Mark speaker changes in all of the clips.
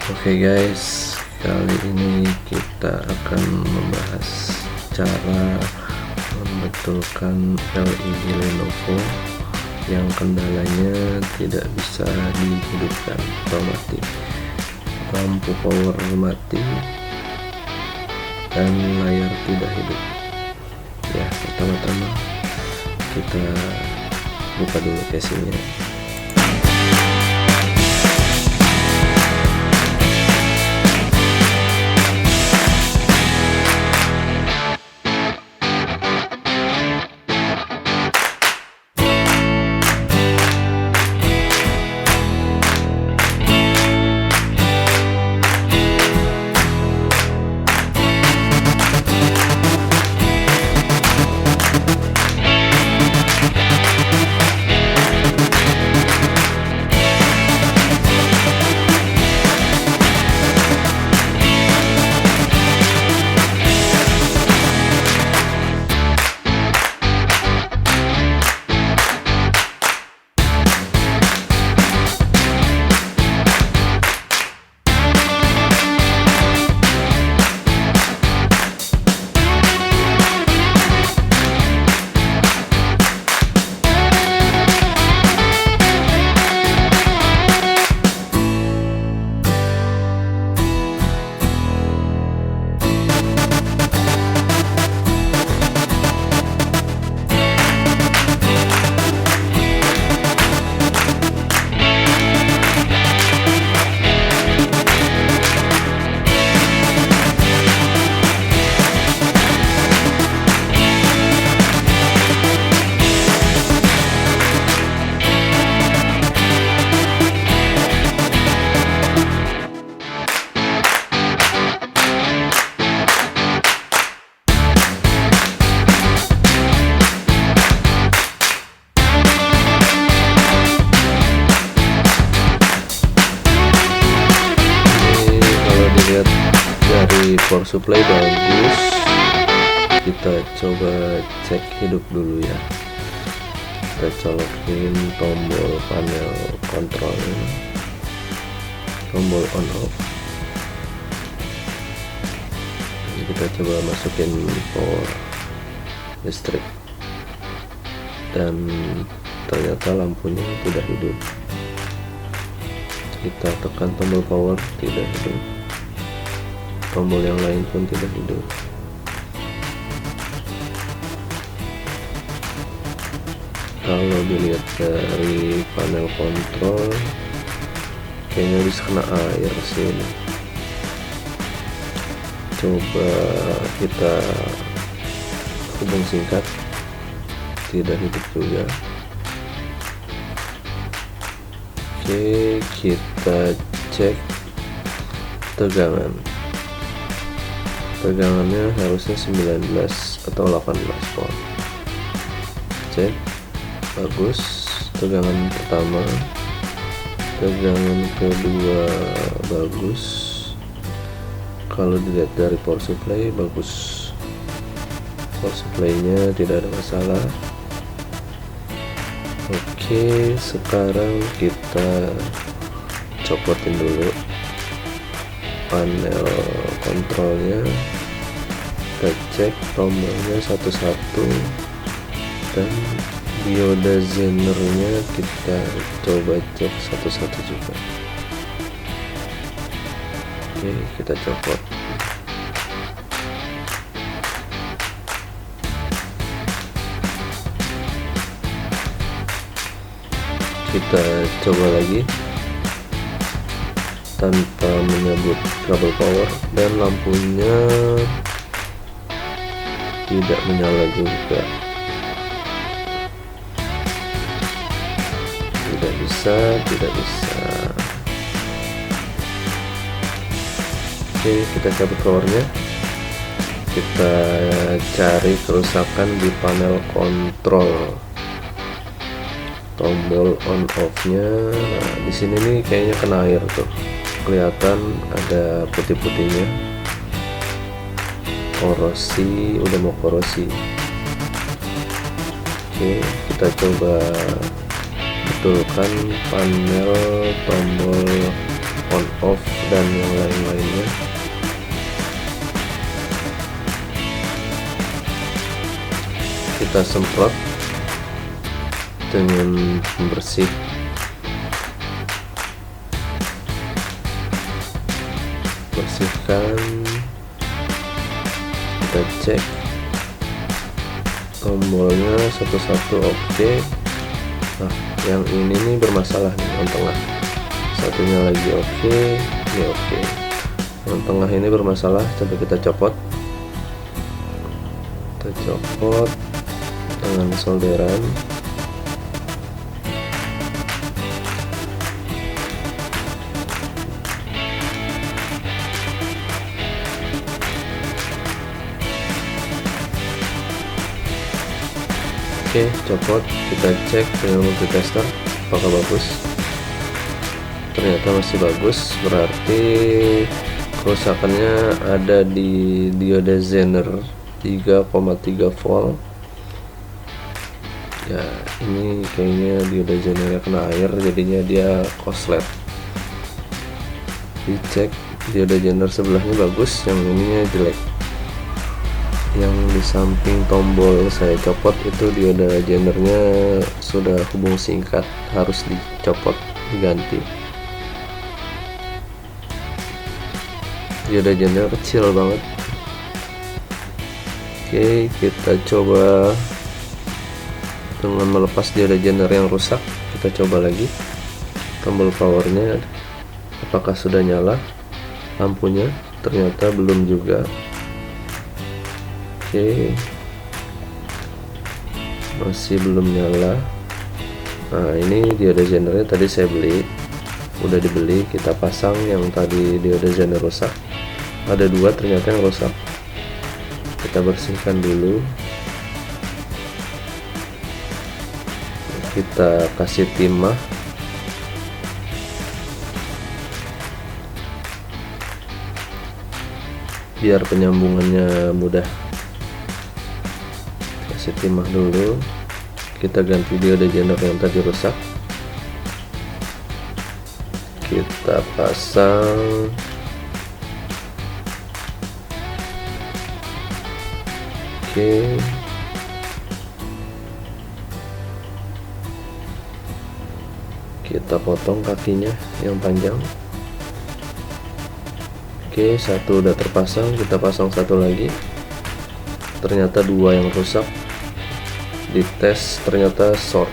Speaker 1: Oke guys, kali ini kita akan membahas cara membetulkan LED Lenovo yang kendalanya tidak bisa dihidupkan atau mati, lampu power mati, dan layar tidak hidup. Ya, pertama-tama kita buka dulu casingnya. Lihat dari power supply bagus, kita coba cek hidup dulu ya. Kita colokin tombol panel kontrolnya, tombol on off. Jadi kita coba masukin power listrik, dan ternyata lampunya tidak hidup. Kita tekan tombol power, tidak hidup. Tombol yang lain pun tidak hidup. Kalau dilihat dari panel kontrol, kayaknya bisa kena air sih ini. Coba kita hubung singkat, tidak hidup juga. Oke, kita cek tegangan. Tegangannya harusnya 19 atau 18 volt. Cek, bagus. Tegangan pertama, tegangan kedua bagus. Kalau dilihat dari power supply bagus, power supply-nya tidak ada masalah. Oke, sekarang kita copotin dulu panel kontrolnya. Kita cek tombolnya satu-satu, dan diode zenernya kita coba cek satu-satu juga. Oke, kita copot. Kita coba lagi tanpa menyebut kabel power, dan lampunya tidak menyala juga. Tidak bisa. Oke, kita cabut powernya. Kita cari kerusakan di panel kontrol, tombol on off-nya. Nah, di sini nih kayaknya kena air tuh. Kelihatan ada putih-putihnya. Korosi, udah mau korosi. Oke, kita coba betulkan panel tombol on off dan yang lain-lainnya. Kita semprot dengan pembersih. Bersihkan. Kita cek tombolnya satu-satu. Oke. Nah, yang ini nih bermasalah nih, yang tengah. Satunya lagi oke, ini oke. Yang tengah ini bermasalah, coba kita copot. Kita copot dengan solderan. Oke, copot. Kita cek dengan multitester apakah bagus. Ternyata masih bagus, berarti kerusakannya ada di diode zener 3,3 volt. Ya, ini kayaknya diode zenernya kena air, jadinya dia koslet. Dicek diode zener sebelahnya bagus, yang ininya jelek. Yang di samping tombol saya copot itu diode zenernya sudah hubung singkat, harus dicopot, diganti. Diode zener kecil banget. Oke, kita coba dengan melepas diode zener yang rusak. Kita coba lagi tombol powernya apakah sudah nyala. Lampunya ternyata belum juga. Oke, masih belum nyala. Nah, ini diode zenernya tadi saya beli, udah dibeli. Kita pasang yang tadi diode zener rusak. Ada dua ternyata yang rusak. Kita bersihkan dulu. Kita kasih timah. Biar penyambungannya mudah. Kasih timah dulu. Kita ganti diode zener yang tadi rusak. Kita pasang. Oke. Kita potong kakinya yang panjang. Oke, satu udah terpasang, kita pasang satu lagi. Ternyata dua yang rusak. Dites ternyata short.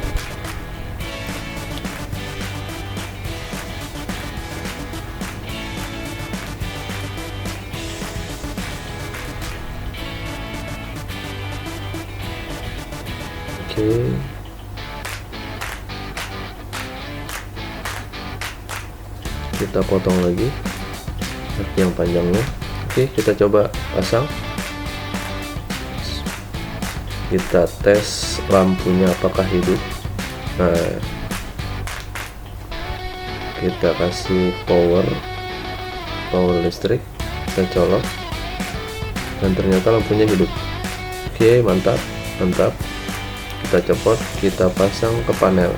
Speaker 1: Oke. Kita potong lagi kaki yang panjangnya. Oke, kita coba pasang. Kita tes lampunya apakah hidup. Nah, kita kasih power listrik, kita colok, dan ternyata lampunya hidup. Oke, mantap. Kita copot, kita pasang ke panel.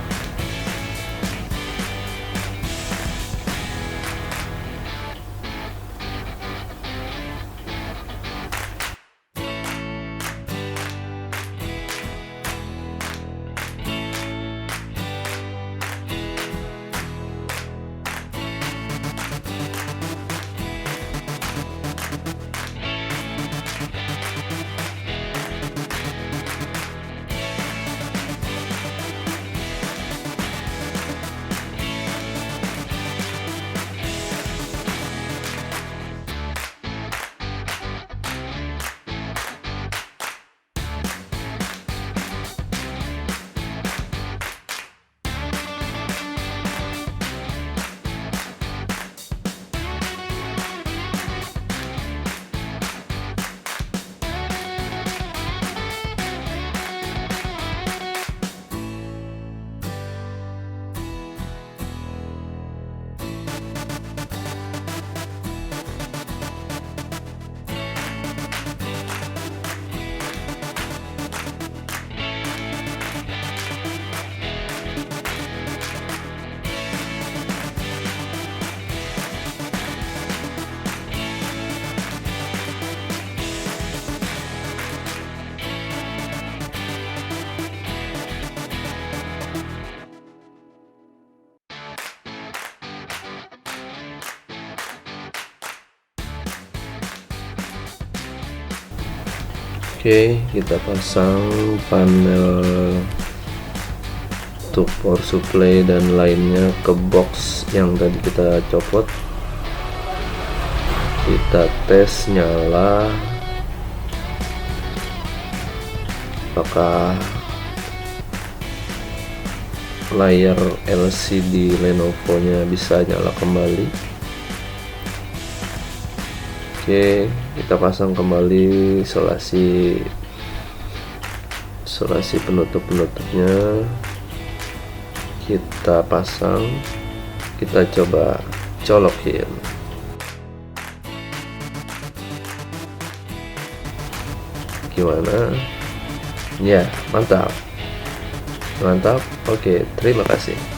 Speaker 1: Oke, kita pasang panel untuk power supply dan lainnya ke box yang tadi kita copot. Kita tes nyala, apakah layar LCD Lenovo nya bisa nyala kembali. Oke, kita pasang kembali isolasi penutup-penutupnya, kita pasang, kita coba colokin. Gimana ya? Mantap. Oke, terima kasih.